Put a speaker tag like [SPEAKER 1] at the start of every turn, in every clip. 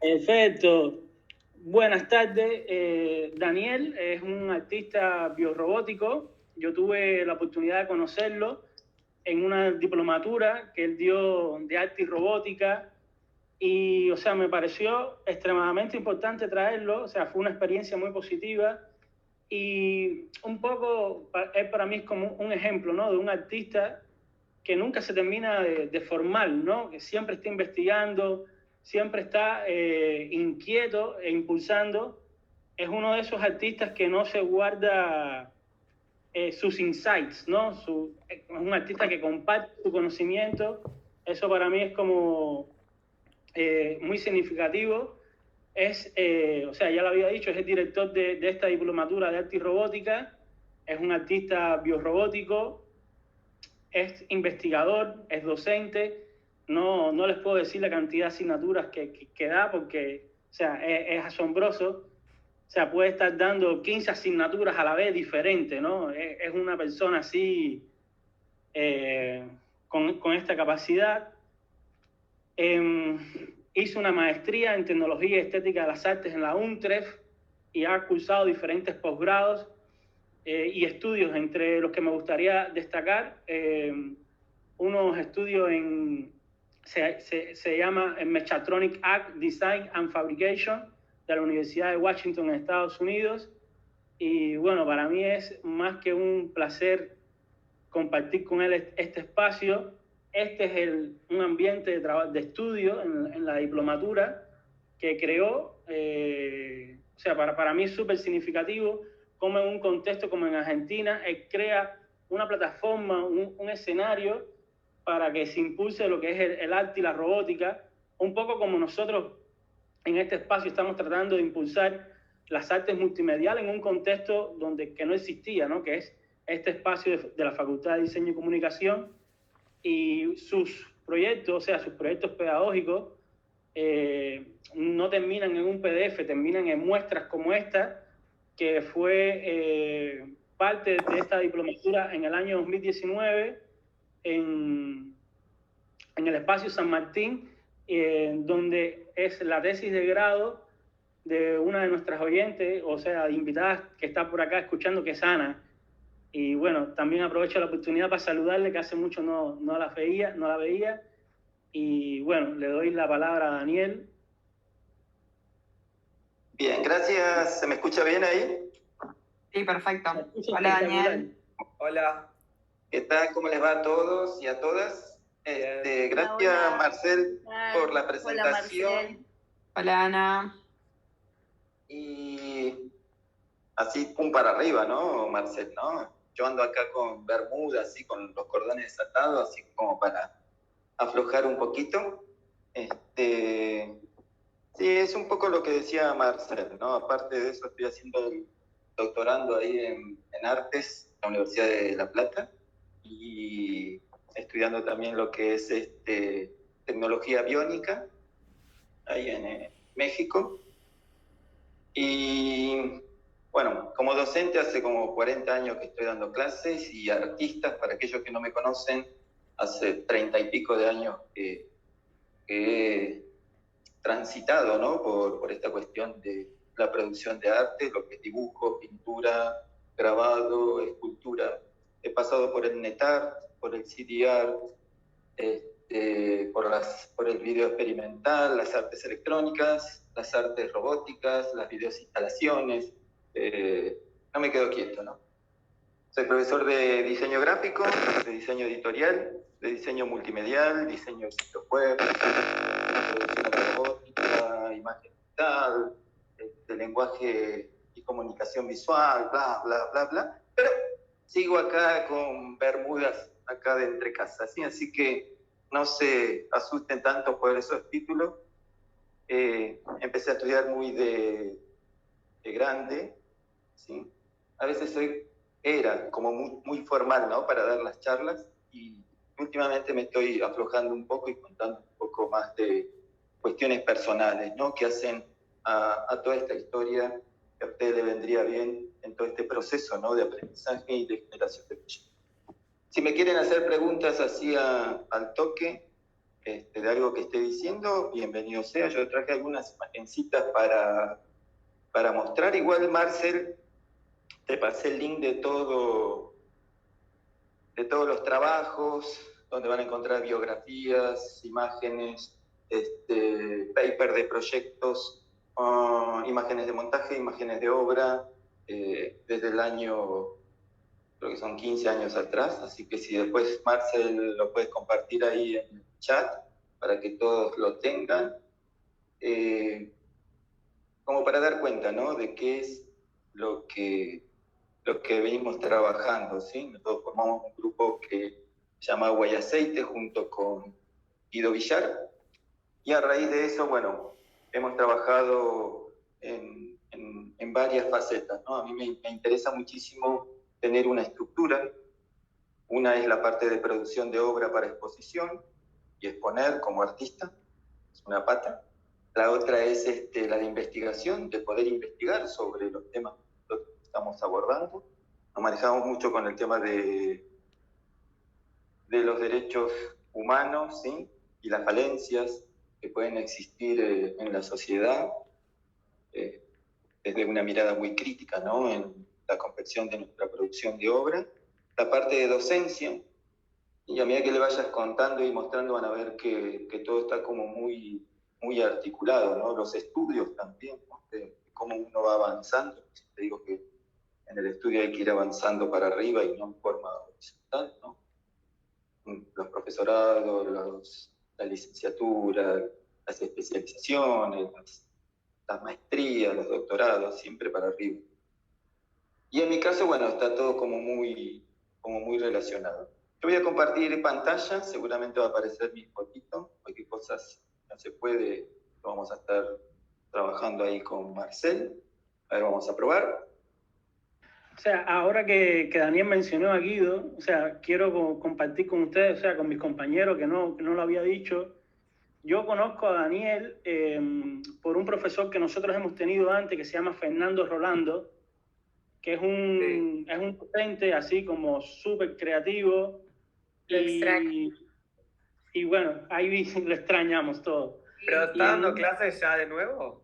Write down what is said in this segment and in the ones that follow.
[SPEAKER 1] Perfecto. Buenas tardes. Daniel es un artista biorrobótico. Yo tuve la oportunidad de conocerlo en una diplomatura que él dio de arte y robótica y, o sea, me pareció extremadamente importante traerlo. O sea, fue una experiencia muy positiva y un poco, él para mí es como un ejemplo, ¿no? De un artista que nunca se termina de formar, ¿no? Que siempre está investigando, siempre está inquieto e impulsando. Es uno de esos artistas que no se guarda sus insights, ¿no? Es un artista que comparte su conocimiento. Eso para mí es como muy significativo. O sea, ya lo había dicho, es el director de esta diplomatura de arte y robótica, es un artista biorrobótico, es investigador, es docente. No les puedo decir la cantidad de asignaturas que da porque, o sea, es asombroso. O sea, puede estar dando 15 asignaturas a la vez diferentes, ¿no? Es una persona así, con esta capacidad. Hizo una maestría en tecnología y estética de las artes en la UNTREF y ha cursado diferentes posgrados y estudios, entre los que me gustaría destacar unos estudios se llama Mechatronic Art Design and Fabrication de la Universidad de Washington en Estados Unidos. Y bueno, para mí es más que un placer compartir con él este espacio. Este es un ambiente de estudio en la diplomatura que creó. O sea, para mí es súper significativo cómo en un contexto como en Argentina, él crea una plataforma, un escenario para que se impulse lo que es el arte y la robótica, un poco como nosotros en este espacio estamos tratando de impulsar las artes multimediales en un contexto que no existía, ¿no? Que es este espacio de la Facultad de Diseño y Comunicación, y sus proyectos, o sea, sus proyectos pedagógicos, no terminan en un PDF, terminan en muestras como esta, que fue parte de esta diplomatura en el año 2019 en el espacio San Martín, donde es la tesis de grado de una de nuestras oyentes, o sea, invitadas que está por acá escuchando, que es Ana. Y bueno, también aprovecho la oportunidad para saludarle, que hace mucho no la veía. Y bueno, le doy la palabra a Daniel.
[SPEAKER 2] Bien, gracias. ¿Se me escucha bien ahí?
[SPEAKER 3] Sí, perfecto. Hola, Daniel.
[SPEAKER 2] Hola. ¿Qué tal? ¿Cómo les va a todos y a todas? Gracias,
[SPEAKER 4] hola.
[SPEAKER 2] Marcel, por la presentación.
[SPEAKER 4] Hola, Marcel.
[SPEAKER 3] Hola, Ana.
[SPEAKER 2] Y así, pum para arriba, ¿no, Marcel? ¿No? Yo ando acá con bermuda, así, con los cordones desatados, así como para aflojar un poquito. Sí, es un poco lo que decía Marcel, ¿no? Aparte de eso, estoy haciendo el doctorando ahí en Artes, en la Universidad de La Plata, y estudiando también lo que es tecnología biónica, ahí en México. Y bueno, como docente hace como 40 años que estoy dando clases, y artistas, para aquellos que no me conocen, hace 30 y pico de años que he transitado, ¿no? por esta cuestión de la producción de arte, lo que es dibujo, pintura, grabado, escultura. He pasado por el NetArt, por el CDR, por el video experimental, las artes electrónicas, las artes robóticas, las videoinstalaciones. No me quedo quieto, ¿no? Soy profesor de diseño gráfico, de diseño editorial, de diseño multimedial, diseño de sitios web, producción de robótica, imagen digital, de lenguaje y comunicación visual, bla, bla, bla, bla. Pero sigo acá con bermudas acá de entre casas, ¿sí? Así que no se asusten tanto por esos títulos. Empecé a estudiar muy de grande, ¿sí? A veces era como muy formal, ¿no? Para dar las charlas, y últimamente me estoy aflojando un poco y contando un poco más de cuestiones personales, ¿no? Que hacen a toda esta historia que a ustedes le vendría bien en todo este proceso, ¿no? De aprendizaje y de generación de proyectos. Si me quieren hacer preguntas así al toque, de algo que esté diciendo, bienvenido sea. Yo traje algunas imagencitas para mostrar. Igual, Marcel, te pasé el link de todos los trabajos, donde van a encontrar biografías, imágenes, paper de proyectos, imágenes de montaje, imágenes de obra, desde el año, creo que son 15 años atrás, así que si después, Marcel, lo puedes compartir ahí en el chat para que todos lo tengan, como para dar cuenta, ¿no?, de qué es lo que venimos trabajando, ¿sí? Nosotros formamos un grupo que se llama Agua y Aceite junto con Guido Villar, y a raíz de eso, bueno, hemos trabajado en varias facetas, ¿no? A mí me interesa muchísimo tener una estructura. Una es la parte de producción de obra para exposición y exponer como artista, es una pata. La otra es la de investigación, de poder investigar sobre los temas que estamos abordando. Nos manejamos mucho con el tema de los derechos humanos, ¿sí?, y las falencias que pueden existir en la sociedad, desde una mirada muy crítica, ¿no?, en la confección de nuestra producción de obra. La parte de docencia, y a medida que le vayas contando y mostrando van a ver que todo está como muy, muy articulado, ¿no? Los estudios también, ¿no?, de cómo uno va avanzando. Te digo que en el estudio hay que ir avanzando para arriba y no en forma horizontal, ¿no? Los profesorados, la licenciatura, las especializaciones, las maestrías, los doctorados, siempre para arriba. Y en mi caso, bueno, está todo como muy relacionado. Yo voy a compartir pantalla, seguramente va a aparecer mi fotito, cualquier cosa no se puede, lo vamos a estar trabajando ahí con Marcel. A ver, vamos a probar.
[SPEAKER 1] O sea, ahora que Daniel mencionó a Guido, o sea, quiero compartir con ustedes, o sea, con mis compañeros que no lo había dicho. Yo conozco a Daniel por un profesor que nosotros hemos tenido antes que se llama Fernando Rolando, que es un docente así como súper creativo. Y bueno, ahí lo extrañamos todos.
[SPEAKER 4] ¿Pero está dando clases ya de nuevo?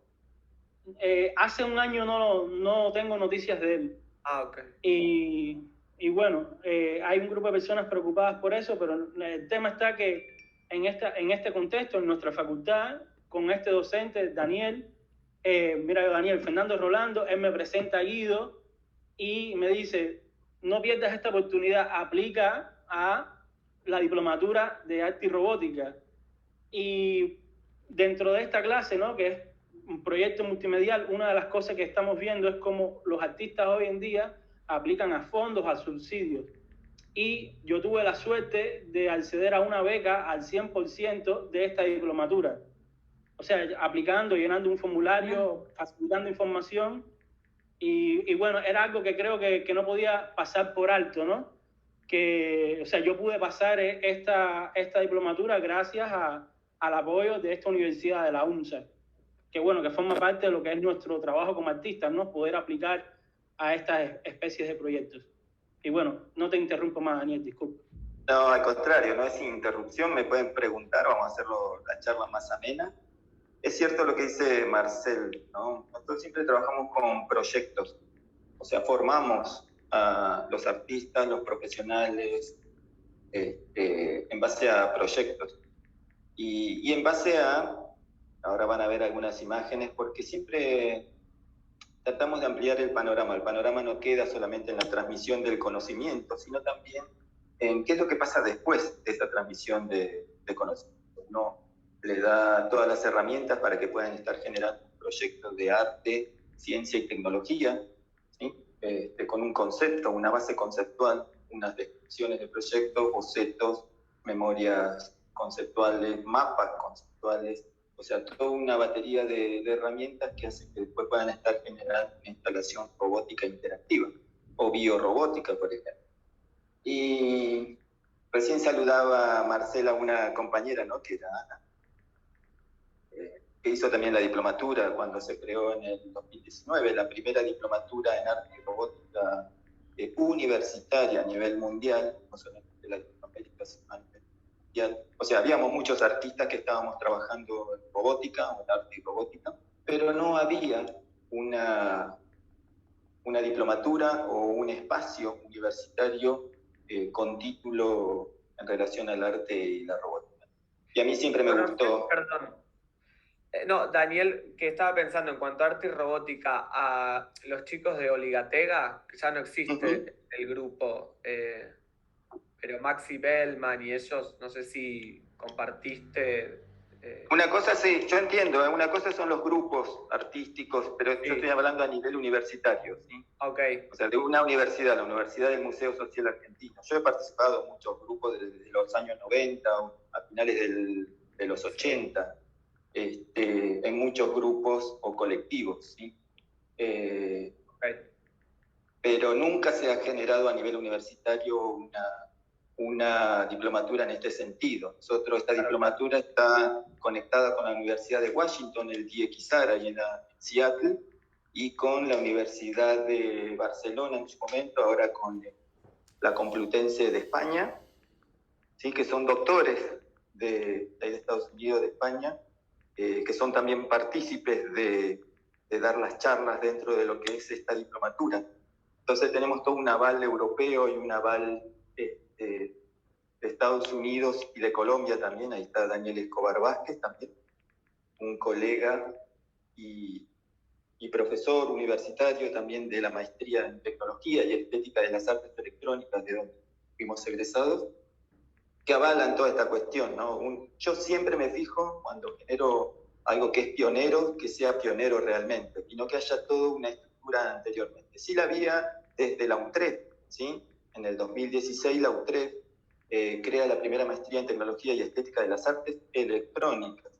[SPEAKER 1] Hace un año no tengo noticias de él.
[SPEAKER 4] Ah, ok.
[SPEAKER 1] Y bueno, hay un grupo de personas preocupadas por eso, pero el tema está que en este contexto, en nuestra facultad, con este docente, Daniel, mira, Daniel, Fernando Rolando, él me presenta a Guido y me dice, no pierdas esta oportunidad, aplica a la diplomatura de arte y robótica. Y dentro de esta clase, ¿no?, que es un proyecto multimedial, una de las cosas que estamos viendo es cómo los artistas hoy en día aplican a fondos, a subsidios. Y yo tuve la suerte de acceder a una beca al 100% de esta diplomatura. O sea, aplicando, llenando un formulario, facilitando información. Y bueno, era algo que creo que no podía pasar por alto, ¿no? O sea, yo pude pasar esta diplomatura gracias al apoyo de esta universidad, de la UNSA, que bueno, que forma parte de lo que es nuestro trabajo como artistas, ¿no? Poder aplicar a estas especies de proyectos. Y bueno, no te interrumpo más, Daniel, disculpa.
[SPEAKER 2] No, al contrario, no es interrupción, me pueden preguntar, vamos a hacerlo la charla más amena. Es cierto lo que dice Marcel, ¿no? Nosotros siempre trabajamos con proyectos, o sea, formamos a los artistas, los profesionales, en base a proyectos. Y en base ahora van a ver algunas imágenes, porque siempre tratamos de ampliar el panorama. El panorama no queda solamente en la transmisión del conocimiento, sino también en qué es lo que pasa después de esa transmisión de conocimiento. Uno le da todas las herramientas para que puedan estar generando proyectos de arte, ciencia y tecnología, ¿sí? Con un concepto, una base conceptual, unas descripciones de proyectos, bocetos, memorias conceptuales, mapas conceptuales, o sea, toda una batería de herramientas que hacen que después puedan estar generando una instalación robótica interactiva o biorrobótica, por ejemplo. Y recién saludaba a Marcela, una compañera, ¿no?, que era Ana, que hizo también la diplomatura cuando se creó en el 2019, la primera diplomatura en arte y robótica universitaria a nivel mundial, no solamente de Latinoamérica, sino a nivel o sea, habíamos muchos artistas que estábamos trabajando en robótica, o en arte y robótica, pero no había una diplomatura o un espacio universitario con título en relación al arte y la robótica. Y a mí siempre me gustó...
[SPEAKER 4] Perdón. No, Daniel, que estaba pensando en cuanto a arte y robótica, a los chicos de Oligatega, que ya no existe el grupo, pero Maxi Bellman y ellos, no sé si compartiste...
[SPEAKER 2] Una cosa sí, yo entiendo, una cosa son los grupos artísticos, pero
[SPEAKER 4] Sí.
[SPEAKER 2] yo estoy hablando a nivel universitario, ¿sí?
[SPEAKER 4] Ok.
[SPEAKER 2] O sea, de una universidad, la Universidad del Museo Social Argentino. Yo he participado en muchos grupos desde los años 90, a finales de los 80, en muchos grupos o colectivos, ¿sí?
[SPEAKER 4] Okay.
[SPEAKER 2] Pero nunca se ha generado a nivel universitario una diplomatura en este sentido. Nosotros, esta diplomatura está conectada con la Universidad de Washington, el DXR, ahí en Seattle, y con la Universidad de Barcelona en su momento, ahora con la Complutense de España, ¿sí? Que son doctores de Estados Unidos, de España, que son también partícipes de dar las charlas dentro de lo que es esta diplomatura. Entonces tenemos todo un aval europeo y un aval de Estados Unidos y de Colombia también. Ahí está Daniel Escobar Vázquez también, un colega y profesor universitario también de la maestría en tecnología y estética de las artes electrónicas, de donde fuimos egresados, que avalan toda esta cuestión, ¿no? Yo siempre me fijo cuando genero algo que es pionero, que sea pionero realmente, y no que haya toda una estructura anteriormente. Sí la había desde la UNTREF, ¿sí? En el 2016 la UNTREF crea la primera maestría en tecnología y estética de las artes electrónicas,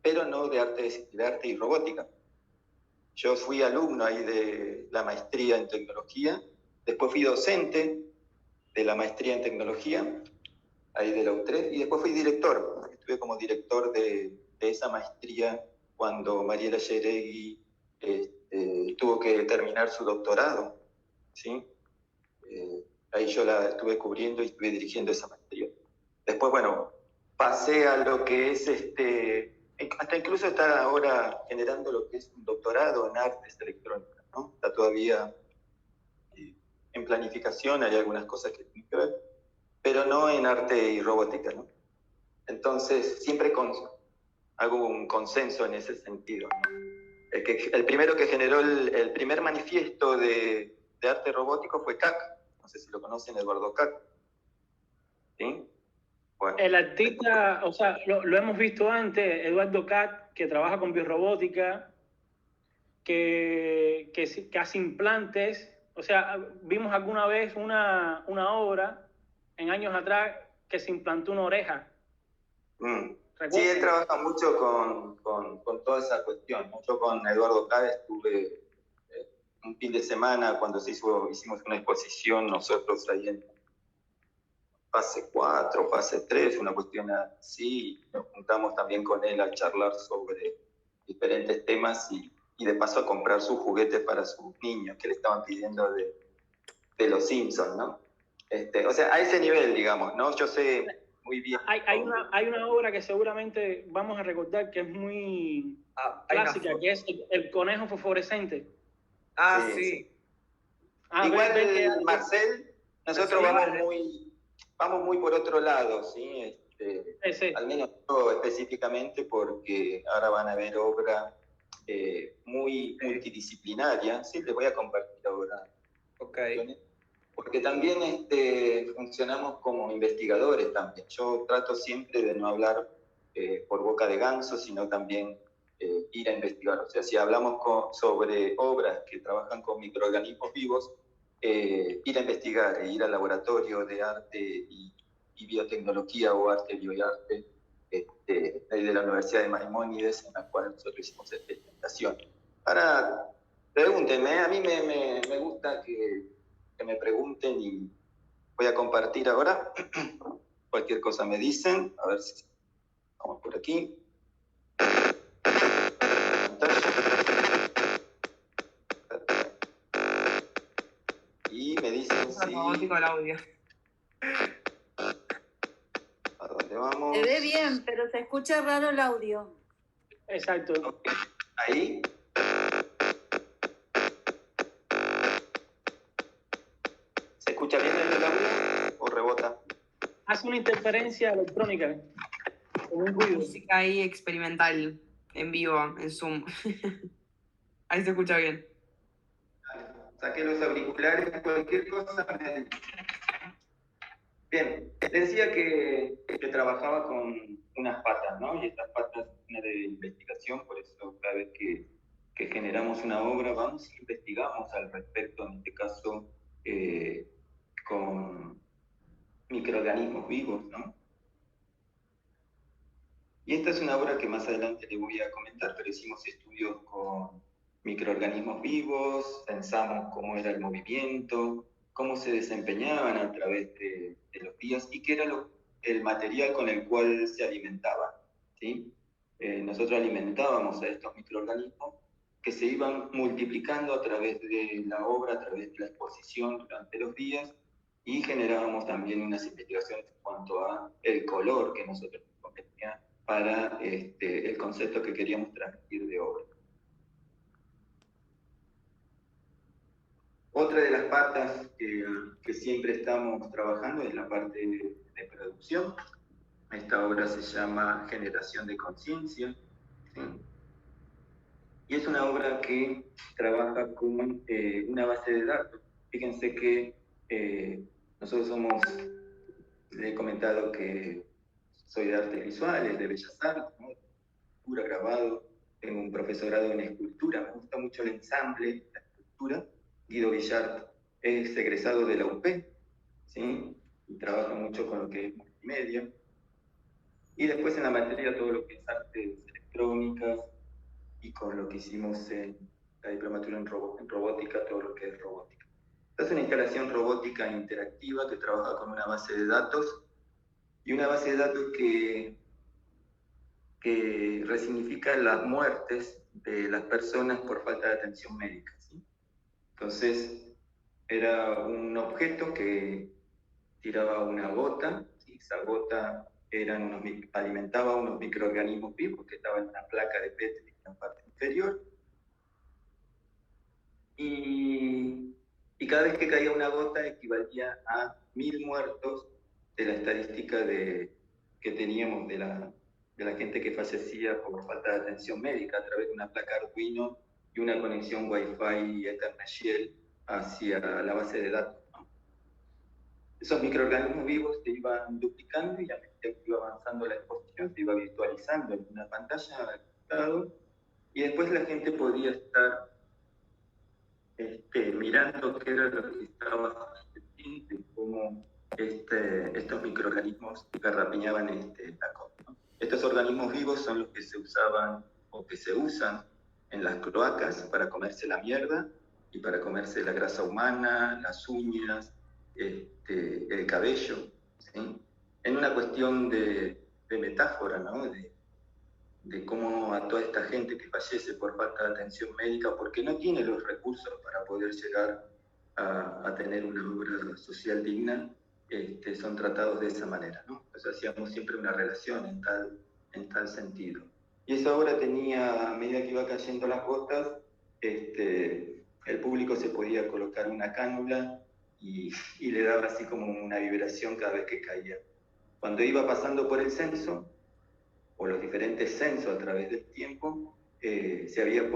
[SPEAKER 2] pero no de arte y robótica. Yo fui alumno ahí de la maestría en tecnología, después fui docente de la maestría en tecnología, ahí de la UTREF, y después fui director. Estuve como director de esa maestría cuando Mariela Yeregui tuvo que terminar su doctorado, ¿sí? Ahí yo la estuve cubriendo y estuve dirigiendo esa maestría. Después, bueno, pasé a lo que es hasta incluso está ahora generando lo que es un doctorado en artes electrónicas, ¿no? Está todavía en planificación, hay algunas cosas que tienen que ver, pero no en arte y robótica, ¿no? Entonces, siempre hago un consenso en ese sentido, ¿no? El primero que generó el primer manifiesto de arte robótico fue CAC, no sé si lo conocen, Eduardo CAC. ¿Sí? Bueno.
[SPEAKER 1] El artista, o sea, lo hemos visto antes, Eduardo Cat, que trabaja con biorrobótica, que hace implantes. O sea, vimos alguna vez una obra en años atrás que se implantó una oreja.
[SPEAKER 2] Sí, él trabaja mucho con toda esa cuestión. Yo con Eduardo Cat estuve un fin de semana cuando hicimos una exposición nosotros ahí en fase 4, fase 3, una cuestión así. Nos juntamos también con él a charlar sobre diferentes temas y de paso a comprar sus juguetes para sus niños que le estaban pidiendo de los Simpsons, ¿no? O sea, a ese nivel, digamos, ¿no? Yo sé muy bien.
[SPEAKER 1] Hay una obra que seguramente vamos a recordar que es muy clásica, que es el conejo fosforescente.
[SPEAKER 4] Sí.
[SPEAKER 2] Igual, Marcel, nosotros vamos muy por otro lado, ¿sí?
[SPEAKER 1] Sí.
[SPEAKER 2] Al menos yo específicamente, porque ahora van a ver obra muy multidisciplinaria. Sí, les voy a compartir ahora.
[SPEAKER 4] Okay.
[SPEAKER 2] Porque también funcionamos como investigadores también. Yo trato siempre de no hablar por boca de ganso, sino también ir a investigar. O sea, si hablamos sobre obras que trabajan con microorganismos vivos, ir a investigar, ir al laboratorio de arte y biotecnología o arte bioarte de la Universidad de Maimónides, en la cual nosotros hicimos experimentación. Ahora, pregúntenme, a mí me gusta que me pregunten y voy a compartir ahora. Cualquier cosa me dicen, a ver si vamos por aquí. Y me dicen si...
[SPEAKER 3] El audio.
[SPEAKER 2] ¿A dónde Probamos.
[SPEAKER 5] Se ve bien, pero se escucha raro el audio.
[SPEAKER 1] Exacto.
[SPEAKER 2] Ahí. ¿Se escucha bien el audio o rebota?
[SPEAKER 1] Hace una interferencia electrónica, con un ruido.
[SPEAKER 3] Música ahí experimental, en vivo, en Zoom. Ahí se escucha bien.
[SPEAKER 2] Saqué los auriculares, cualquier cosa. Bien, decía que trabajaba con unas patas, ¿no? Y estas patas son una de investigación, por eso cada vez que generamos una obra vamos e investigamos al respecto, en este caso con microorganismos vivos, ¿no? Y esta es una obra que más adelante le voy a comentar, pero hicimos estudios con microorganismos vivos, pensamos cómo era el movimiento, cómo se desempeñaban a través de los días y qué era el material con el cual se alimentaban, ¿sí? Nosotros alimentábamos a estos microorganismos que se iban multiplicando a través de la obra, a través de la exposición durante los días, y generábamos también unas investigaciones en cuanto a el color que nosotros convenía para el concepto que queríamos transmitir de obra. Otra de las patas que siempre estamos trabajando es la parte de producción. Esta obra se llama Generación de Conciencia, ¿sí? Y es una obra que trabaja con una base de datos. Fíjense que nosotros le he comentado que soy de artes visuales, de bellas artes, ¿no? Escultura, grabado, tengo un profesorado en escultura, me gusta mucho el ensamble, la escultura. Guido Villart es egresado de la UP, ¿sí? Y trabaja mucho con lo que es multimedia. Y después en la materia todo lo que es artes electrónicas y con lo que hicimos en la diplomatura en robótica, todo lo que es robótica. Esta es una instalación robótica interactiva que trabaja con una base de datos y una base de datos que resignifica las muertes de las personas por falta de atención médica, ¿sí? Entonces, era un objeto que tiraba una gota, ¿sí? Esa gota alimentaba unos microorganismos vivos que estaban en una placa de Petri en la parte inferior. Y cada vez que caía una gota equivalía a 1000 muertos de la estadística que teníamos de la gente que fallecía por falta de atención médica a través de una placa Arduino y una conexión Wi-Fi Ethernet Shell hacia la base de datos, ¿no? Esos microorganismos vivos se iban duplicando y a medida que iba avanzando la exposición se iba visualizando en una pantalla al costado y después la gente podía estar mirando qué era lo que estaba sucediendo, cómo estos microorganismos garrapiñaban la cosa, ¿no? Estos organismos vivos son los que se usaban o que se usan en las cloacas para comerse la mierda y para comerse la grasa humana, las uñas, el cabello, ¿sí? En una cuestión de metáfora, ¿no? De cómo a toda esta gente que fallece por falta de atención médica, porque no tiene los recursos para poder llegar a tener una obra social digna, son tratados de esa manera, ¿no? Entonces hacíamos siempre una relación en tal sentido. Y esa obra tenía, a medida que iba cayendo las gotas, el público se podía colocar una cánula y le daba así como una vibración cada vez que caía. Cuando iba pasando por el censo, o los diferentes censos a través del tiempo, si había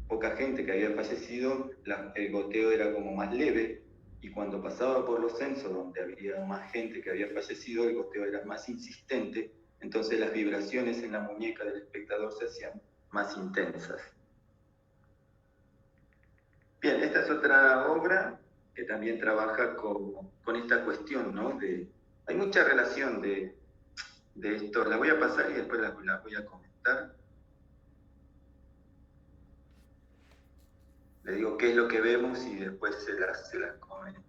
[SPEAKER 2] poca gente que había fallecido, el goteo era como más leve, y cuando pasaba por los censos donde había más gente que había fallecido, el goteo era más insistente, entonces las vibraciones en la muñeca del espectador se hacían más intensas. Bien, esta es otra obra que también trabaja con esta cuestión, ¿no? Hay mucha relación de esto, la voy a pasar y después la voy a comentar. Le digo qué es lo que vemos y después se las comento.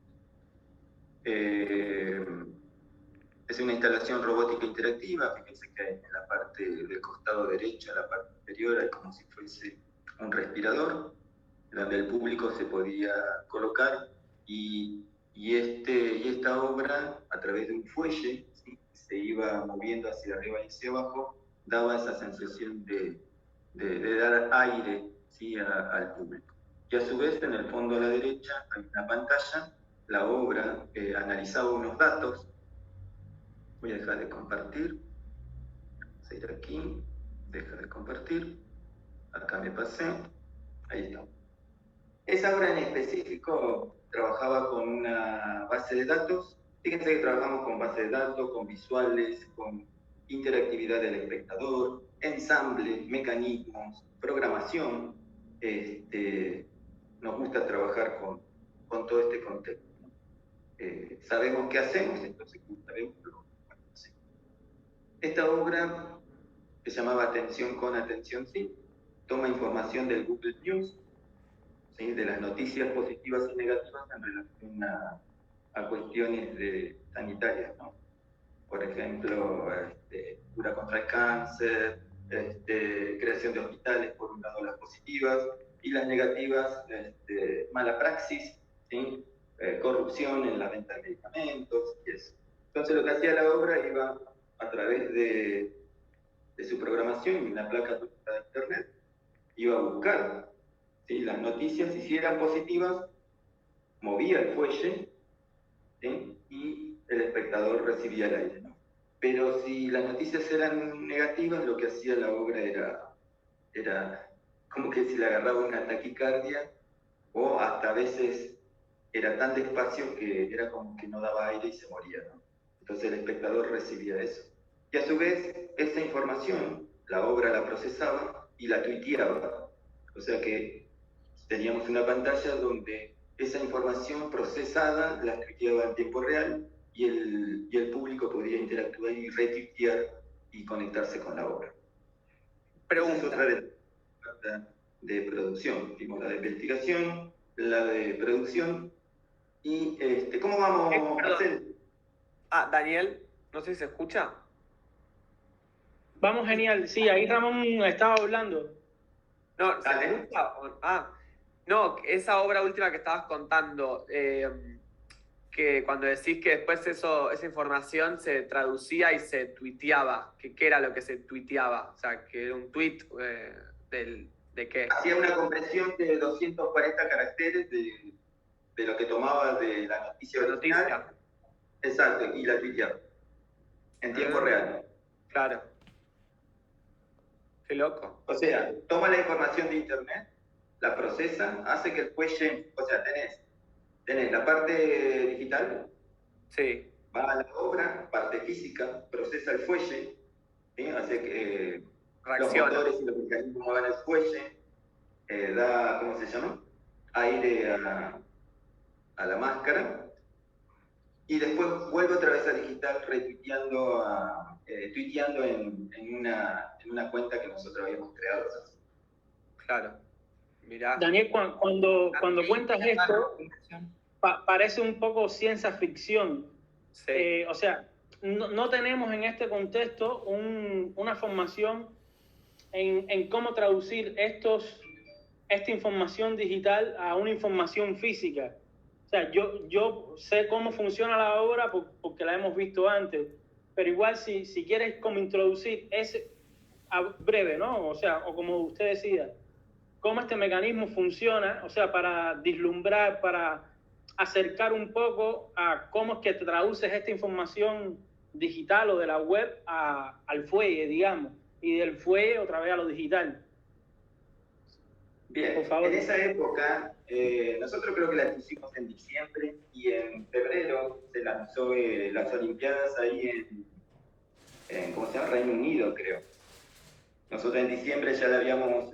[SPEAKER 2] Es una instalación robótica interactiva, fíjense que en la parte del costado derecho, en la parte inferior, hay como si fuese un respirador, donde el público se podía colocar y esta obra, a través de un fuelle, ¿sí? se iba moviendo hacia arriba y hacia abajo, daba esa sensación de dar aire, ¿sí? Al público. Y a su vez, en el fondo a la derecha hay una pantalla, la obra analizaba unos datos. Voy a dejar de compartir, vamos a ir aquí, deja de compartir, acá me pasé, ahí está. Esa obra en específico trabajaba con una base de datos. Fíjense que trabajamos con base de datos, con visuales, con interactividad del espectador, ensamble, mecanismos, programación. Nos gusta trabajar con todo este contexto. Sabemos qué hacemos, entonces sabemos lo que hacemos. Esta obra, que se llamaba Atención con Atención Sí, toma información del Google News, ¿sí? De las noticias positivas y negativas en relación a cuestiones sanitarias, ¿no? Por ejemplo, cura contra el cáncer, creación de hospitales, por un lado las positivas, y las negativas, mala praxis, ¿sí? Corrupción en la venta de medicamentos, y eso. Entonces lo que hacía la obra iba a través de su programación y una placa de internet, iba a buscar, ¿sí? Las noticias, si eran positivas, movía el fuelle, ¿sí? Y el espectador recibía el aire, ¿no? Pero si las noticias eran negativas, lo que hacía la obra era como que si le agarraba una taquicardia, o hasta a veces era tan despacio que era como que no daba aire y se moría, ¿no? Entonces el espectador recibía eso. Y a su vez, esa información, la obra la procesaba y la tuiteaba. O sea que teníamos una pantalla donde esa información procesada la tuiteaba en tiempo real y el público podía interactuar y retuitear y conectarse con la obra.
[SPEAKER 4] Pregunta.
[SPEAKER 2] Esa es otra de producción. Vimos la de investigación, la de producción y ¿cómo vamos a hacer?
[SPEAKER 4] Daniel, no sé si se escucha.
[SPEAKER 1] Vamos, genial. Sí, ahí Ramón estaba hablando.
[SPEAKER 4] No, ¿se escucha? No, esa obra última que estabas contando, que cuando decís que después esa información se traducía y se tuiteaba, ¿qué era lo que se tuiteaba? O sea, que era un tweet ¿de qué?
[SPEAKER 2] Hacía una compresión de 240 caracteres de lo que tomaba de la noticia original. Exacto, y la tuiteaba en tiempo real.
[SPEAKER 4] Claro. Qué loco.
[SPEAKER 2] O sea, toma la información de internet, la procesa, hace que el fuelle, o sea, tenés la parte digital,
[SPEAKER 4] sí,
[SPEAKER 2] va a la obra, parte física, procesa el fuelle, ¿sí? Hace que
[SPEAKER 4] reacciona.
[SPEAKER 2] Los motores y los mecanismos muevan el fuelle, da, ¿cómo se llama? Aire a la máscara, y después vuelve otra vez a digital retuiteando, tuiteando en una cuenta que nosotros habíamos creado.
[SPEAKER 4] Claro. Mirá.
[SPEAKER 1] Daniel, cuando cuentas esto, parece un poco ciencia ficción.
[SPEAKER 4] Sí.
[SPEAKER 1] O sea, no tenemos en este contexto una formación en cómo traducir esta información digital a una información física. O sea, yo sé cómo funciona la obra porque la hemos visto antes, pero igual si quieres como introducir breve, ¿no? O sea, o como usted decía, cómo este mecanismo funciona, o sea, para vislumbrar, para acercar un poco a cómo es que te traduces esta información digital o de la web al fuelle, digamos, y del fuelle otra vez a lo digital.
[SPEAKER 2] Bien,
[SPEAKER 1] por favor.
[SPEAKER 2] En esa época, nosotros creo que la hicimos en diciembre y en febrero se lanzó las Olimpiadas ahí en ¿cómo se llama? Reino Unido, creo. Nosotros en diciembre ya la habíamos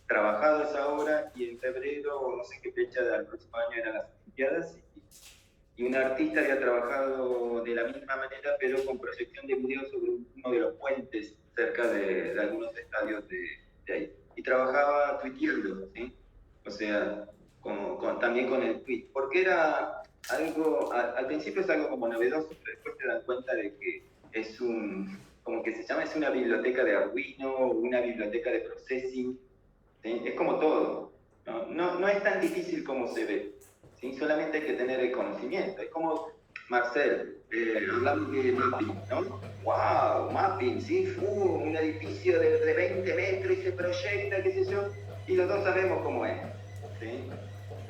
[SPEAKER 2] trabajado esa obra y en febrero, no sé qué fecha del próximo año eran las Olimpiadas y un artista había trabajado de la misma manera pero con proyección de video sobre uno de los puentes cerca de algunos estadios de ahí. Y trabajaba tuiteando, ¿sí? O sea, también con el tweet, porque era algo, al principio es algo como novedoso, pero después te das cuenta de que es como que se llama, es una biblioteca de Arduino, una biblioteca de processing, ¿sí? Es como todo, no es tan difícil como se ve, ¿sí? Solamente hay que tener el conocimiento, es como Marcel, hablamos de mapping, ¿no? ¡Wow! Mapping, sí, un edificio de 20 metros y se proyecta, qué sé yo, y los dos sabemos cómo es, ¿sí?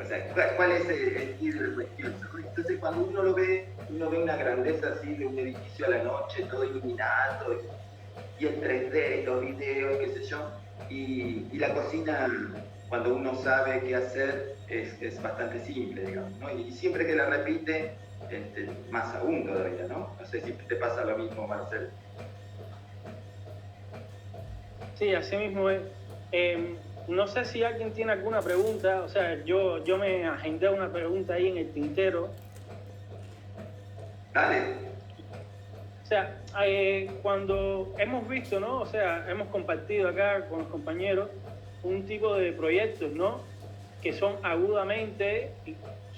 [SPEAKER 2] O sea, ¿cuál es el key de la cuestión? ¿No? Entonces, cuando uno lo ve, uno ve una grandeza así de un edificio a la noche, todo iluminado, y el 3D, los videos, qué sé yo, y la cocina, cuando uno sabe qué hacer, es bastante simple, digamos, ¿no? Y siempre que la repite, más aún todavía, ¿no? No sé si te pasa lo mismo, Marcel.
[SPEAKER 1] Sí, así mismo es. No sé si alguien tiene alguna pregunta, o sea, yo me agendé una pregunta ahí en el tintero.
[SPEAKER 2] Dale.
[SPEAKER 1] O sea, cuando hemos visto, ¿no? O sea, hemos compartido acá con los compañeros un tipo de proyectos, ¿no? Que son agudamente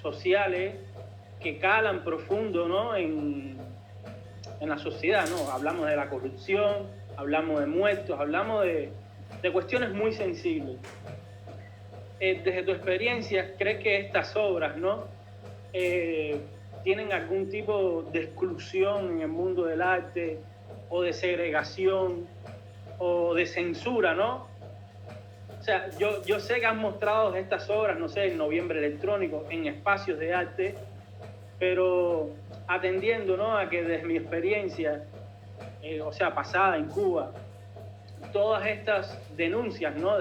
[SPEAKER 1] sociales, que calan profundo, ¿no? En la sociedad, ¿no? Hablamos de la corrupción, hablamos de muertos, hablamos de cuestiones muy sensibles. Desde tu experiencia, ¿crees que estas obras, ¿no? ¿Tienen algún tipo de exclusión en el mundo del arte, o de segregación, o de censura, ¿no? O sea, yo sé que han mostrado estas obras, no sé, en Noviembre Electrónico, en espacios de arte, pero atendiendo, ¿no? A que desde mi experiencia, o sea, pasada en Cuba, todas estas denuncias, ¿no?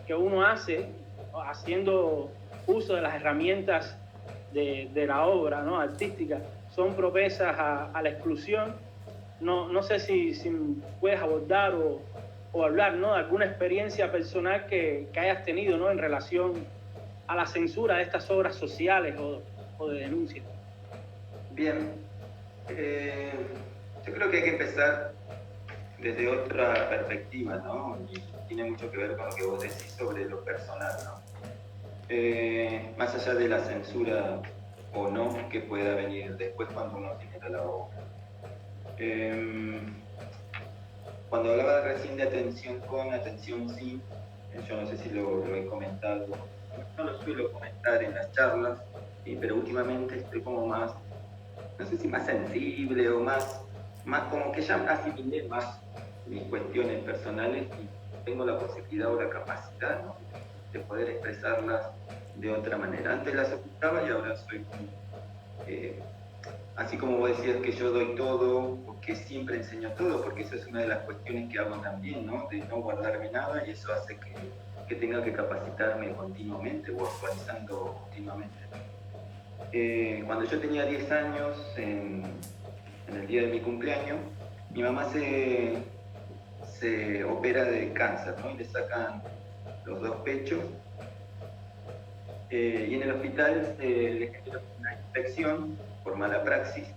[SPEAKER 1] Que uno hace, haciendo uso de las herramientas de la obra, ¿no? Artística, son propensas a la exclusión. No sé si puedes abordar o hablar, ¿no? De alguna experiencia personal que hayas tenido, ¿no? En relación a la censura de estas obras sociales o de denuncia.
[SPEAKER 2] Bien. Yo creo que hay que empezar desde otra perspectiva, ¿no? Y tiene mucho que ver con lo que vos decís sobre lo personal, ¿no? Más allá de la censura o no que pueda venir después cuando uno genera la obra. Cuando hablaba recién de atención con, atención sin, yo no sé si lo he comentado, no lo suelo comentar en las charlas, pero últimamente estoy como más, no sé si más sensible o más como que ya asimilé más mis cuestiones personales y tengo la posibilidad o la capacidad, ¿no? De poder expresarlas de otra manera. Antes las ocultaba y ahora soy así como vos decías que yo doy todo, porque siempre enseño todo, porque eso es una de las cuestiones que hago también, ¿no? De no guardarme nada, y eso hace que tenga que capacitarme continuamente o actualizando continuamente. Cuando yo tenía 10 años, en el día de mi cumpleaños, mi mamá se opera de cáncer, ¿no? Y le sacan los dos pechos. Y en el hospital le generaron una infección por mala praxis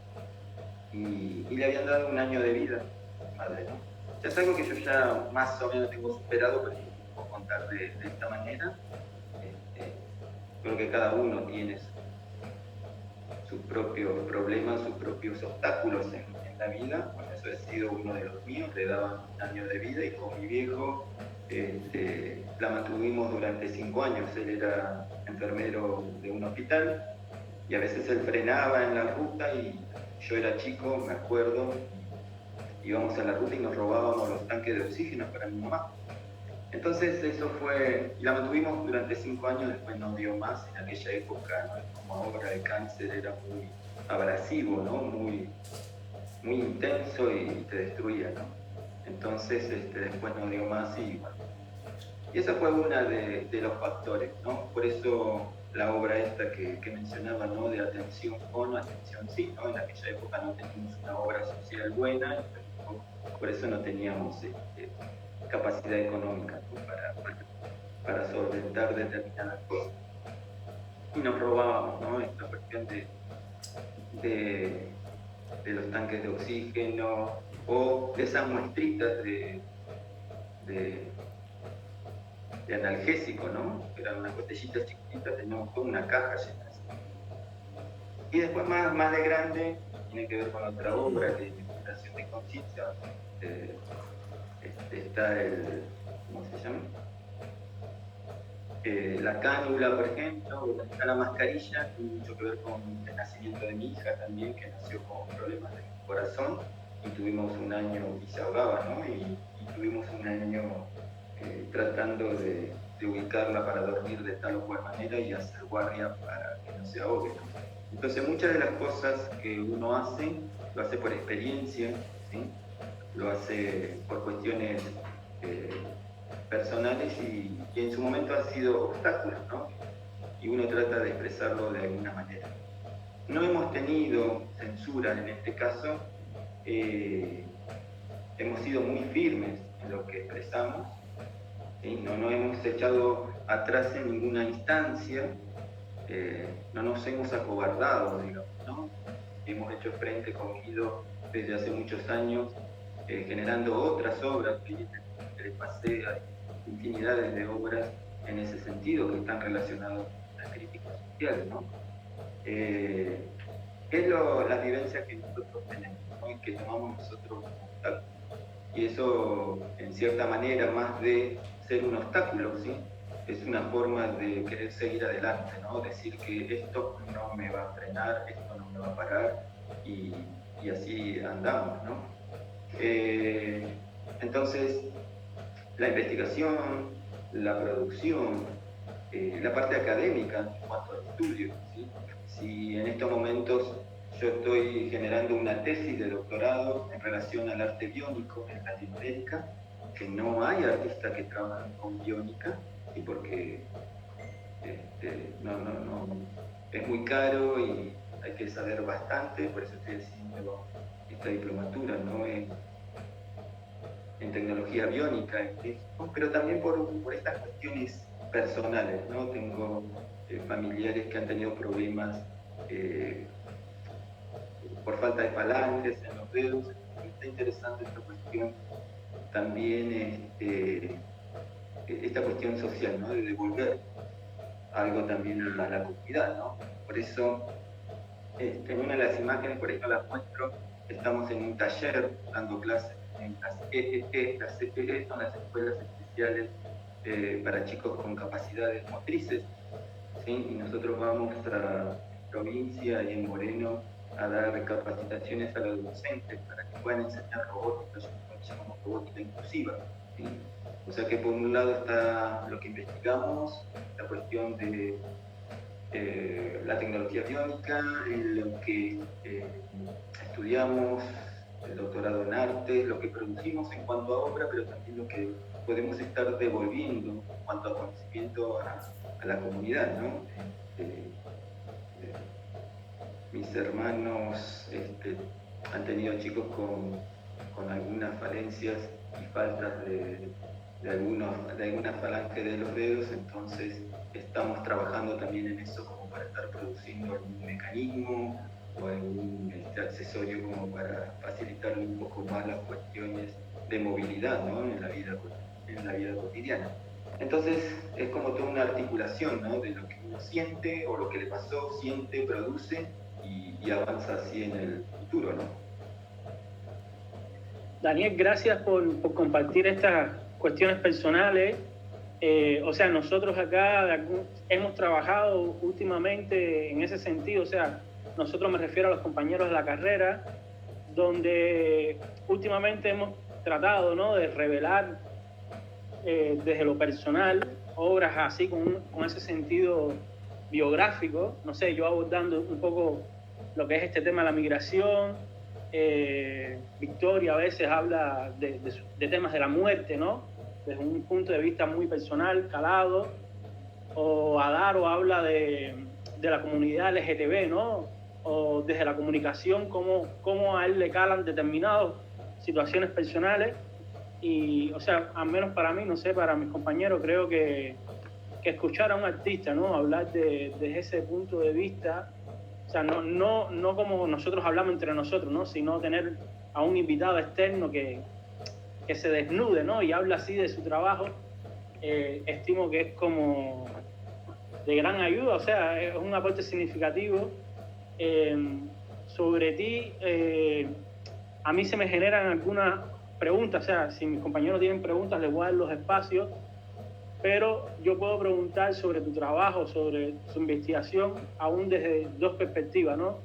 [SPEAKER 2] y le habían dado 1 año de vida a mi madre, ¿no? Ya es algo que yo ya más o menos tengo superado, pero no puedo contar de esta manera. Creo que cada uno tiene sus propios problemas, sus propios obstáculos en la vida. Bueno, eso ha sido uno de los míos, le daban 1 año de vida y con mi viejo la mantuvimos durante 5 años. Él era enfermero de un hospital y a veces él frenaba en la ruta y yo era chico, me acuerdo, íbamos a la ruta y nos robábamos los tanques de oxígeno para mi mamá. Entonces eso fue, y la mantuvimos durante 5 años, después no dio más. En aquella época, ¿no? Como ahora, el cáncer era muy abrasivo, ¿no? Muy intenso y te destruía, ¿no? Entonces después no dio más y bueno. Y esa fue una de los factores, ¿no? Por eso la obra esta que mencionaba, ¿no? De atención con, atención sin, ¿no? En aquella época no teníamos una obra social buena, por eso no teníamos capacidad económica, ¿no? para solventar determinadas cosas. Y nos robábamos, ¿no? Esta cuestión de los tanques de oxígeno o de esas muestritas de analgésico, ¿no? Eran unas botellitas chiquititas, teníamos toda una caja llena. Y después más de grande, tiene que ver con otra obra de investigación de conciencia, está ¿cómo se llama? La cánula, por ejemplo, o la mascarilla, tiene mucho que ver con el nacimiento de mi hija también, que nació con problemas de corazón, y tuvimos un año, y se ahogaba, ¿no? Y tuvimos un año tratando de ubicarla para dormir de tal o cual manera y hacer guardia para que no se ahogue, ¿no? Entonces muchas de las cosas que uno hace, lo hace por experiencia, ¿sí? Lo hace por cuestiones personales y en su momento han sido obstáculos, ¿no? Y uno trata de expresarlo de alguna manera. No hemos tenido censura en este caso, hemos sido muy firmes en lo que expresamos, ¿sí? No hemos echado atrás en ninguna instancia, no nos hemos acobardado, digamos, ¿no? Hemos hecho frente con Guido desde hace muchos años, generando otras obras que les pasé a infinidades de obras en ese sentido que están relacionadas con la crítica social, ¿no? Es la vivencia que nosotros tenemos, ¿no? Y que tomamos nosotros como obstáculo. Y eso, en cierta manera, más de ser un obstáculo, ¿sí? Es una forma de querer seguir adelante, ¿no? Decir que esto no me va a frenar, esto no me va a parar, y así andamos, ¿no? Entonces, la investigación, la producción, la parte académica en cuanto al estudio, ¿sí? Si en estos momentos yo estoy generando una tesis de doctorado en relación al arte biónico en Latinoamérica, que no hay artistas que trabajan con biónica, ¿sí? Porque no, es muy caro y hay que saber bastante, por eso estoy haciendo esta diplomatura, ¿no? En tecnología biónica, pero también por estas cuestiones personales, ¿no? Tengo familiares que han tenido problemas por falta de falanges en los dedos. Está interesante esta cuestión también, esta cuestión social, ¿no? De devolver algo también a la comunidad, ¿no? Por eso, en una de las imágenes, por ejemplo, las muestro, estamos en un taller dando clases en las EEE. Las EEE son las escuelas especiales para chicos con capacidades motrices, ¿sí? Y nosotros vamos a provincia y en Moreno a dar capacitaciones a los docentes para que puedan enseñar robótica, lo que llamamos robótica inclusiva, ¿sí? O sea que por un lado está lo que investigamos, la cuestión de la tecnología biónica, en lo que estudiamos, el doctorado en arte, lo que producimos en cuanto a obra, pero también lo que podemos estar devolviendo en cuanto a conocimiento a la comunidad, ¿no? Mis hermanos han tenido chicos con algunas falencias y faltas de alguna falange de los dedos, entonces estamos trabajando también en eso como para estar produciendo algún mecanismo o algún accesorio como para facilitarle un poco más las cuestiones de movilidad, ¿no? en la vida cotidiana. Entonces es como toda una articulación, ¿no? De lo que uno siente o lo que le pasó, siente, produce y avanza así en el futuro, ¿no?
[SPEAKER 1] Daniel, gracias por compartir estas cuestiones personales. O sea, nosotros acá hemos trabajado últimamente en ese sentido, o sea, nosotros me refiero a los compañeros de la carrera, donde últimamente hemos tratado, ¿no? De revelar desde lo personal obras así con ese sentido biográfico, no sé, yo abordando un poco lo que es este tema de la migración. Victoria a veces habla de temas de la muerte, ¿no? Desde un punto de vista muy personal, calado, o Adaro habla de la comunidad LGTB, ¿no? O desde la comunicación, cómo a él le calan determinadas situaciones personales. Y, o sea, al menos para mí, no sé, para mis compañeros, creo que escuchar a un artista, ¿no? Hablar desde ese punto de vista, o sea, no como nosotros hablamos entre nosotros, ¿no? Sino tener a un invitado externo que se desnude, ¿no? Y habla así de su trabajo, estimo que es como de gran ayuda, o sea, es un aporte significativo. Sobre ti, a mí se me generan algunas preguntas, o sea, si mis compañeros tienen preguntas, les voy a dar los espacios. pero yo puedo preguntar sobre tu trabajo, sobre su investigación, aún desde dos perspectivas, ¿no?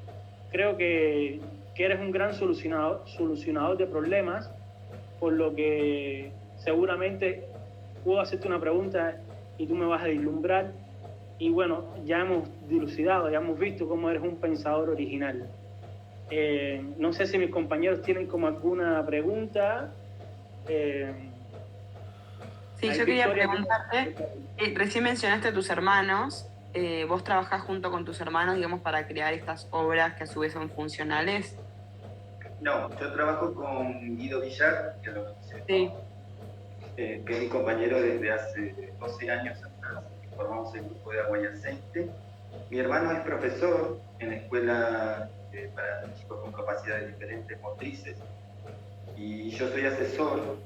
[SPEAKER 1] Creo que eres un gran solucionador de problemas, por lo que seguramente puedo hacerte una pregunta y tú me vas a deslumbrar. Y bueno, ya hemos dilucidado, ya hemos visto cómo eres un pensador original. No sé si mis compañeros tienen como alguna pregunta.
[SPEAKER 3] Sí, yo quería preguntarte, recién mencionaste a tus hermanos, ¿vos trabajás junto con tus hermanos, digamos, para crear estas obras que a su vez son funcionales?
[SPEAKER 2] No, yo trabajo con Guido Villar, que lo conocí,
[SPEAKER 3] Sí.
[SPEAKER 2] que es mi compañero desde hace 12 años atrás, formamos el grupo de aguayacente. Mi hermano es profesor en la escuela para chicos con capacidades diferentes motrices, y yo soy asesor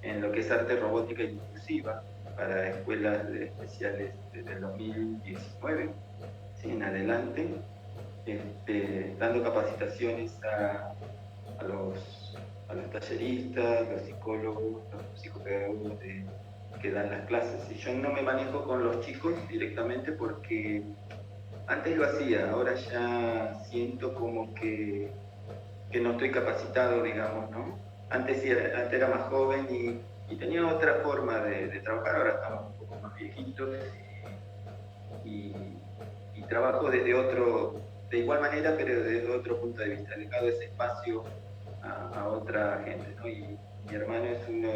[SPEAKER 2] en lo que es arte robótica inclusiva para escuelas especiales desde el 2019, ¿sí? En adelante, dando capacitaciones a los talleristas, los psicólogos, los psicopedagogos que dan las clases. Y yo no me manejo con los chicos directamente porque antes lo hacía, ahora ya siento como que no estoy capacitado, digamos, ¿no? Antes era más joven y tenía otra forma de trabajar, ahora estamos un poco más viejitos y trabajo de igual manera, pero desde otro punto de vista, dejado ese espacio a otra gente, ¿no? Y mi hermano es uno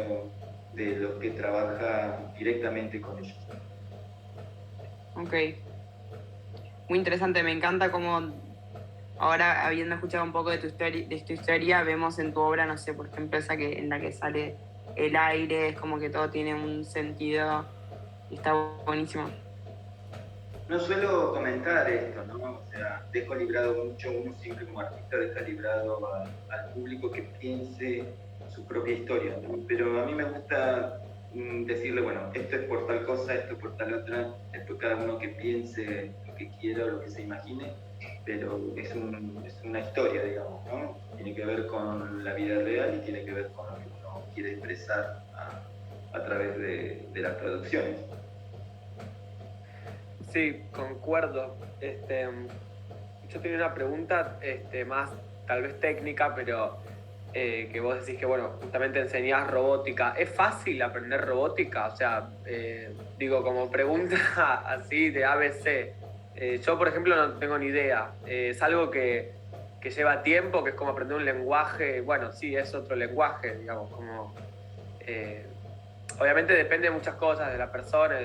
[SPEAKER 2] de los que trabaja directamente con ellos.
[SPEAKER 3] Ok. Muy interesante, me encanta cómo ahora, habiendo escuchado un poco de tu historia, vemos en tu obra, no sé, por ejemplo, esa en la que sale el aire, es como que todo tiene un sentido y está buenísimo.
[SPEAKER 2] No suelo comentar esto, ¿no? O sea, dejo librado mucho, uno siempre como artista deja librado al público que piense su propia historia, ¿no? Pero a mí me gusta decirle, bueno, esto es por tal cosa, esto es por tal otra, después cada uno que piense lo que quiera o lo que se imagine, pero es una historia, digamos, ¿no? Tiene que ver con la vida real y tiene que ver con lo que uno quiere expresar a través de las producciones.
[SPEAKER 4] Sí, concuerdo. Yo tenía una pregunta más tal vez técnica, pero que vos decís que, bueno, justamente enseñás robótica. ¿Es fácil aprender robótica? O sea, digo, como pregunta así de ABC. Yo, por ejemplo, no tengo ni idea. Es algo que lleva tiempo, que es como aprender un lenguaje. Bueno, sí, es otro lenguaje, digamos, como... obviamente depende de muchas cosas, de la persona,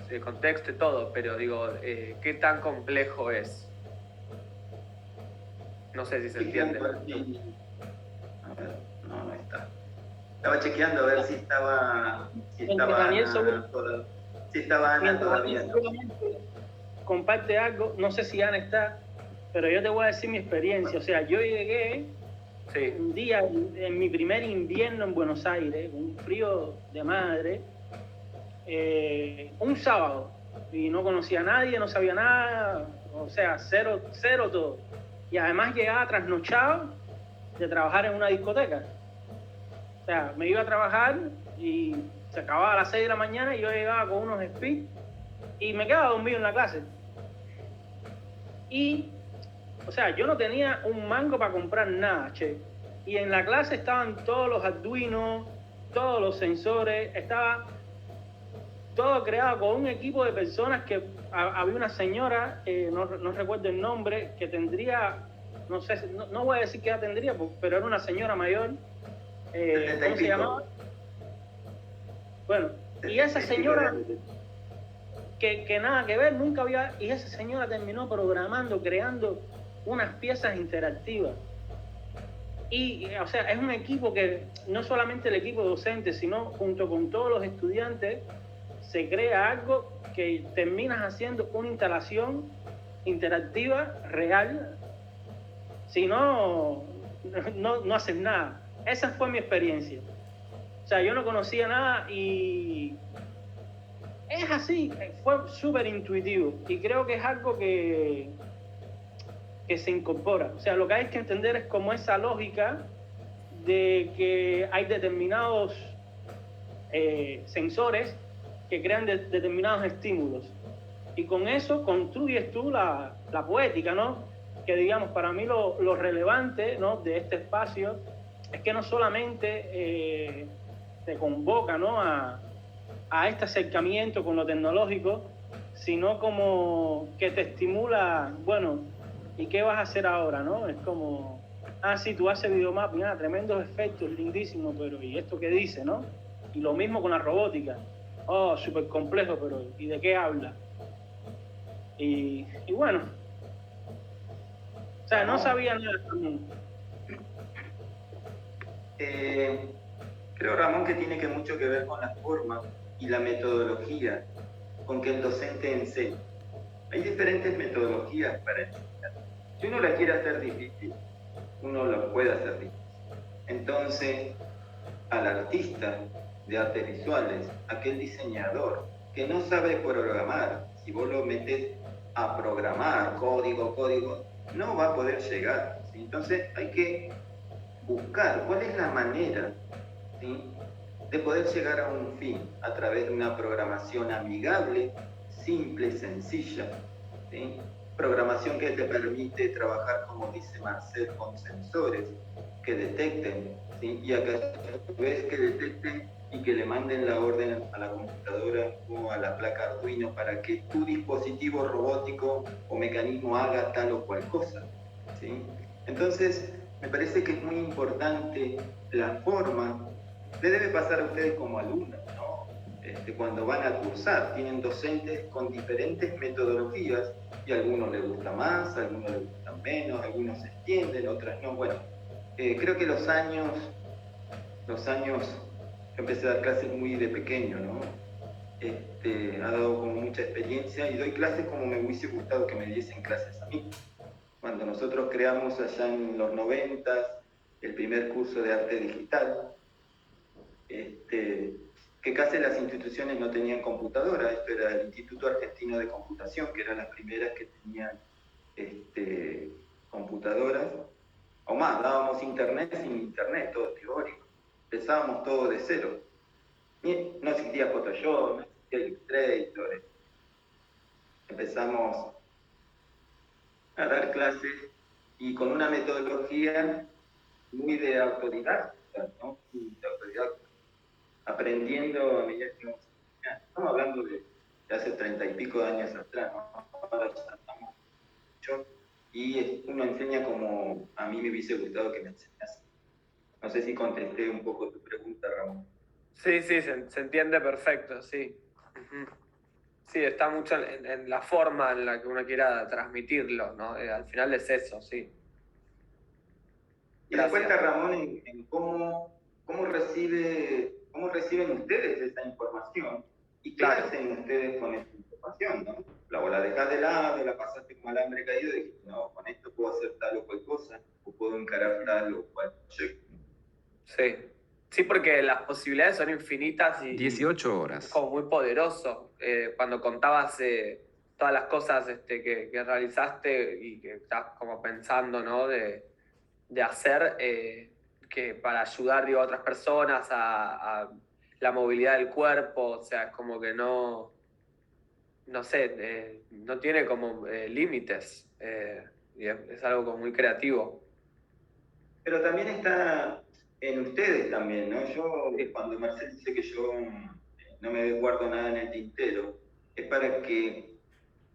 [SPEAKER 4] el contexto y todo, pero digo, ¿qué tan complejo es? No sé si se entiende.
[SPEAKER 2] A ver, no está. Estaba chequeando a ver si estaba Ana todavía.
[SPEAKER 1] Comparte algo, no sé si Ana está, pero yo te voy a decir mi experiencia. O sea, yo llegué un día en mi primer invierno en Buenos Aires, un frío de madre, un sábado, y no conocía a nadie, no sabía nada, o sea, cero todo. Y además llegaba trasnochado de trabajar en una discoteca. O sea, me iba a trabajar y se acababa a las 6 de la mañana y yo llegaba con unos speed y me quedaba dormido en la clase. Y, o sea, yo no tenía un mango para comprar nada, che. Y en la clase estaban todos los Arduino, todos los sensores, estaba todo creado con un equipo de personas que había una señora, no recuerdo el nombre, que tendría, no sé, no voy a decir qué edad tendría, pero era una señora mayor. ¿Cómo se llamaba? Bueno, y esa señora, que nada que ver, nunca había, y esa señora terminó programando, creando unas piezas interactivas. Y, o sea, es un equipo que, no solamente el equipo docente, sino junto con todos los estudiantes, se crea algo que terminas haciendo una instalación interactiva real. Si no haces nada. Esa fue mi experiencia. O sea, yo no conocía nada y es así, fue súper intuitivo y creo que es algo que se incorpora. O sea, lo que hay que entender es como esa lógica de que hay determinados sensores que crean determinados estímulos. Y con eso construyes tú la poética, ¿no? Que digamos, para mí lo relevante, ¿no?, de este espacio es que no solamente te convoca, ¿no?, a este acercamiento con lo tecnológico, sino como que te estimula, bueno, ¿y qué vas a hacer ahora, no? Es como, sí, tú haces videomapping, tremendos efectos, lindísimo, pero ¿y esto qué dice, no? Y lo mismo con la robótica. Oh, súper complejo, pero ¿y de qué habla? Y bueno, o sea, no sabía nada también.
[SPEAKER 2] Creo, Ramón, que tiene que mucho que ver con la forma y la metodología con que el docente enseña. Hay diferentes metodologías para enseñar. Si uno la quiere hacer difícil, uno lo puede hacer difícil. Entonces, al artista de artes visuales, aquel diseñador que no sabe programar, si vos lo metes a programar código, no va a poder llegar, ¿sí? Entonces hay que buscar cuál es la manera, ¿sí?, de poder llegar a un fin a través de una programación amigable, simple, sencilla, ¿sí? Programación que te permite trabajar, como dice Marcel, con sensores que detecten, ¿sí?, y a vez que detecten y que le manden la orden a la computadora o a la placa Arduino para que tu dispositivo robótico o mecanismo haga tal o cual cosa, ¿sí? Entonces, me parece que es muy importante la forma. Le debe pasar a ustedes como alumnos, ¿no? Cuando van a cursar, tienen docentes con diferentes metodologías y a algunos les gusta más, a algunos les gustan menos, algunos se entienden, otras no. Bueno, creo que los años, yo empecé a dar clases muy de pequeño, ¿no? Ha dado como mucha experiencia y doy clases como me hubiese gustado que me diesen clases a mí. Cuando nosotros creamos allá en los 90 el primer curso de arte digital, que casi las instituciones no tenían computadora. Esto era el Instituto Argentino de Computación, que eran las primeras que tenían computadoras, o más, dábamos internet sin internet, todo teórico. Empezábamos todo de cero. No existía Photoshop, no existía Illustrator. Empezamos a dar clases y con una metodología muy de autodidacta, ¿no? De autodidacta, aprendiendo a medida que íbamos enseñando. Estamos hablando de hace 30 y pico de años atrás, ¿no? Ahora ya estamos mucho, y uno enseña como a mí me hubiese gustado que me enseñase. No sé si contesté un poco tu pregunta, Ramón.
[SPEAKER 4] Sí, se entiende perfecto, sí. Sí, está mucho en la forma en la que uno quiera transmitirlo, ¿no? Al final es eso, sí.
[SPEAKER 2] Y después está Ramón en cómo reciben ustedes esa información y qué hacen ustedes con esa información, ¿no? La dejás de lado, la pasaste como alambre caído y dijiste, no, con esto puedo hacer tal o cual cosa, o puedo encarar tal o cual proyecto.
[SPEAKER 4] Sí. Sí, porque las posibilidades son infinitas y
[SPEAKER 6] 18 horas.
[SPEAKER 4] Es como muy poderoso. Cuando contabas todas las cosas que realizaste y que estás como pensando, ¿no? de hacer que para ayudar, digo, a otras personas a la movilidad del cuerpo, o sea, es como que no sé, no tiene como límites, y es algo como muy creativo.
[SPEAKER 2] Pero también está en ustedes también, ¿no? Cuando Marcel dice que yo no me guardo nada en el tintero, es para que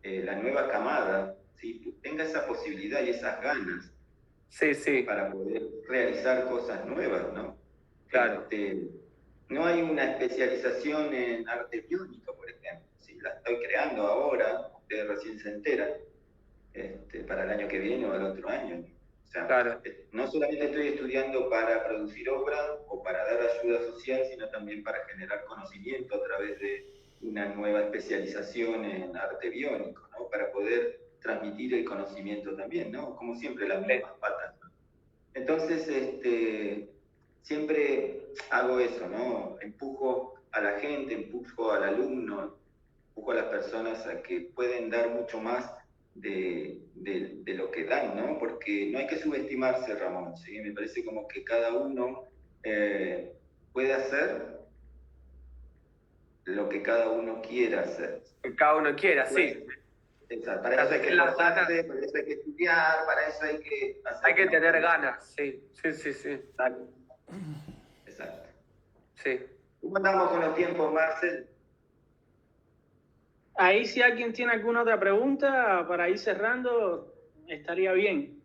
[SPEAKER 2] la nueva camada, ¿sí?, tenga esa posibilidad y esas ganas,
[SPEAKER 4] sí,
[SPEAKER 2] para poder realizar cosas nuevas, ¿no?
[SPEAKER 4] Claro.
[SPEAKER 2] No hay una especialización en arte biónico, por ejemplo, ¿sí? La estoy creando ahora, ustedes recién se enteran, para el año que viene o el otro año. O sea,
[SPEAKER 4] claro.
[SPEAKER 2] No solamente estoy estudiando para producir obra o para dar ayuda social, sino también para generar conocimiento a través de una nueva especialización en arte biónico, ¿no? Para poder transmitir el conocimiento también, ¿no? Como siempre, las mismas patas, ¿no? Entonces, siempre hago eso, ¿no? Empujo a la gente, empujo al alumno, empujo a las personas a que pueden dar mucho más de lo que dan, ¿no? Porque no hay que subestimarse, Ramón, ¿sí? Me parece como que cada uno puede hacer lo que cada uno quiera hacer.
[SPEAKER 4] Que cada uno quiera,
[SPEAKER 2] Pues,
[SPEAKER 4] sí.
[SPEAKER 2] Exacto. Para eso hay que esforzarse, para eso hay que estudiar, para eso hay que hacer...
[SPEAKER 4] Hay que tener ganas, sí. Sí.
[SPEAKER 2] Exacto. Exacto.
[SPEAKER 4] Sí.
[SPEAKER 2] ¿Cómo andamos con los tiempos, Marcel?
[SPEAKER 1] Ahí si alguien tiene alguna otra pregunta para ir cerrando, estaría bien.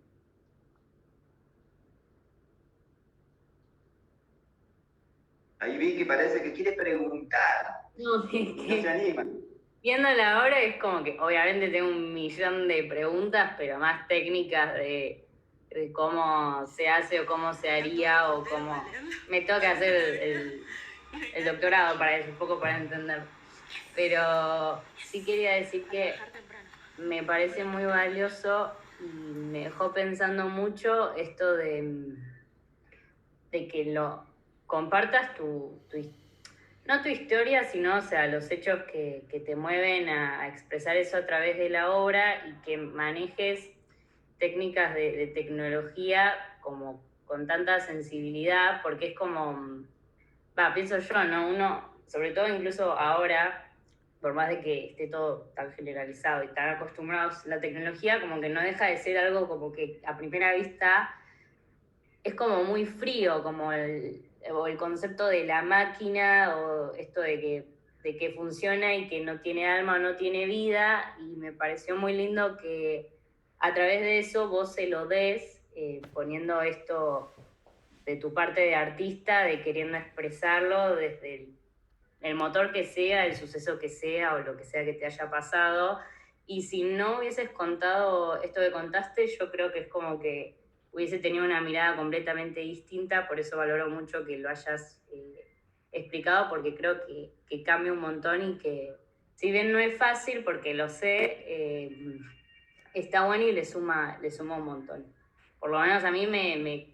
[SPEAKER 2] Ahí vi que parece que quiere preguntar.
[SPEAKER 6] No, es
[SPEAKER 2] No se
[SPEAKER 6] que
[SPEAKER 2] anima.
[SPEAKER 6] viéndola ahora es como que obviamente tengo un millón de preguntas, pero más técnicas de cómo se hace o cómo se haría o cómo... Me toca hacer el doctorado para eso, un poco para entender. Pero sí quería decir que me parece muy valioso y me dejó pensando mucho esto de que lo compartas no tu historia, sino, o sea, los hechos que te mueven a expresar eso a través de la obra y que manejes técnicas de tecnología como con tanta sensibilidad, porque es como, pienso yo, ¿no? Uno, sobre todo incluso ahora, por más de que esté todo tan generalizado y tan acostumbrados a la tecnología, como que no deja de ser algo como que a primera vista es como muy frío, como el concepto de la máquina o esto de que funciona y que no tiene alma o no tiene vida, y me pareció muy lindo que a través de eso vos se lo des, poniendo esto de tu parte de artista, de queriendo expresarlo desde el motor que sea, el suceso que sea o lo que sea que te haya pasado. Y si no hubieses contado esto que contaste, yo creo que es como que hubiese tenido una mirada completamente distinta. Por eso valoro mucho que lo hayas explicado, porque creo que cambia un montón y que, si bien no es fácil, porque lo sé, está bueno y le suma un montón. Por lo menos a mí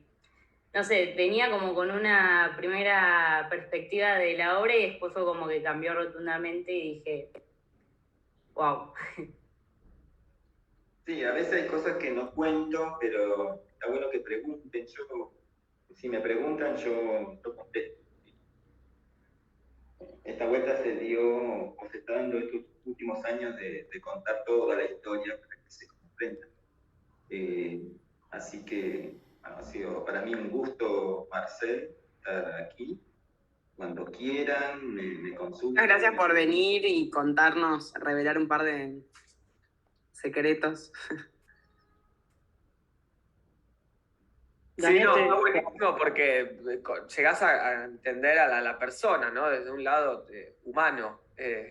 [SPEAKER 6] no sé, venía como con una primera perspectiva de la obra y después fue como que cambió rotundamente y dije, wow.
[SPEAKER 2] Sí, a veces hay cosas que no cuento, pero está bueno que pregunten. Si me preguntan, yo contesto. Esta vuelta se dio, o se está dando estos últimos años de contar toda la historia para que se comprenda. Así que bueno, ha sido para mí un gusto, Marcel, estar aquí. Cuando quieran, me consultan.
[SPEAKER 3] Gracias por venir y contarnos, revelar un par de secretos.
[SPEAKER 4] Sí, no, está buenísimo porque llegás a entender a la persona, ¿no? Desde un lado humano,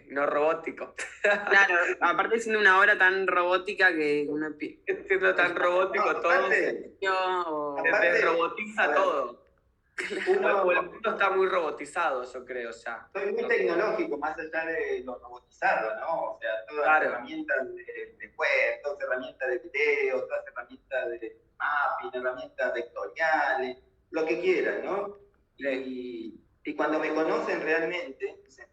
[SPEAKER 4] no robótico.
[SPEAKER 3] Claro, aparte siendo una obra tan robótica que uno
[SPEAKER 4] Siendo tan robótico todo,
[SPEAKER 2] Aparte,
[SPEAKER 4] robotiza todo. O el mundo está muy robotizado, yo creo, ya.
[SPEAKER 2] Soy muy tecnológico, más allá de lo robotizado, ¿no? O sea, todas las herramientas de web, todas las herramientas de video, todas las herramientas de mapping, herramientas vectoriales, lo que quieran, ¿no? Y cuando me conocen realmente, dicen,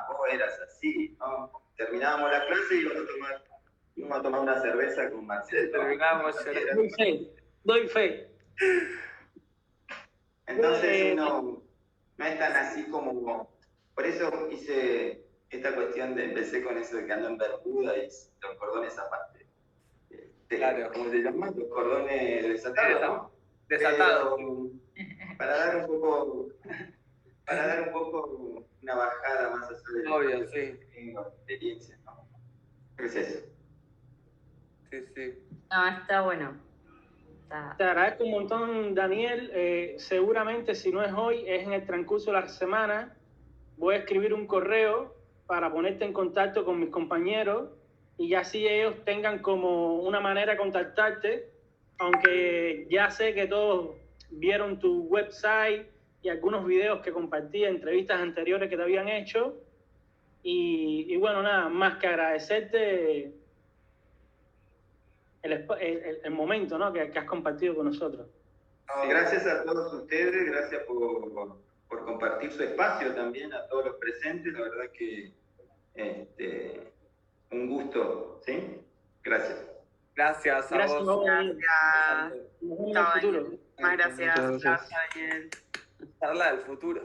[SPEAKER 2] vos eras así, ¿no? Terminábamos la clase y íbamos a tomar una cerveza con Marcel.
[SPEAKER 4] Terminábamos
[SPEAKER 1] Doy fe.
[SPEAKER 2] Entonces uno no es tan así como... Por eso hice esta cuestión empecé con eso de que ando en Bermuda y los cordones aparte.
[SPEAKER 4] Claro.
[SPEAKER 2] ¿Cómo se llama? Los cordones desatados, ¿no?
[SPEAKER 4] Desatados.
[SPEAKER 2] Para dar un poco una bajada más allá de
[SPEAKER 4] obvio, sí.
[SPEAKER 2] Experiencia, ¿no? Es eso.
[SPEAKER 4] Sí.
[SPEAKER 6] No, está bueno.
[SPEAKER 1] Te agradezco un montón, Daniel. Seguramente si no es hoy, es en el transcurso de la semana. Voy a escribir un correo para ponerte en contacto con mis compañeros y ya así ellos tengan como una manera de contactarte, aunque ya sé que todos vieron tu website y algunos videos que compartí, entrevistas anteriores que te habían hecho. Y bueno, nada más que agradecerte el momento, ¿no? que has compartido con nosotros.
[SPEAKER 2] Gracias a todos ustedes, gracias por compartir su espacio también, a todos los presentes, la verdad que un gusto, ¿sí? Gracias.
[SPEAKER 4] Gracias a vos.
[SPEAKER 3] Gracias.
[SPEAKER 1] Nos vemos en el futuro.
[SPEAKER 3] Más gracias. Daniel.
[SPEAKER 4] Charla del futuro.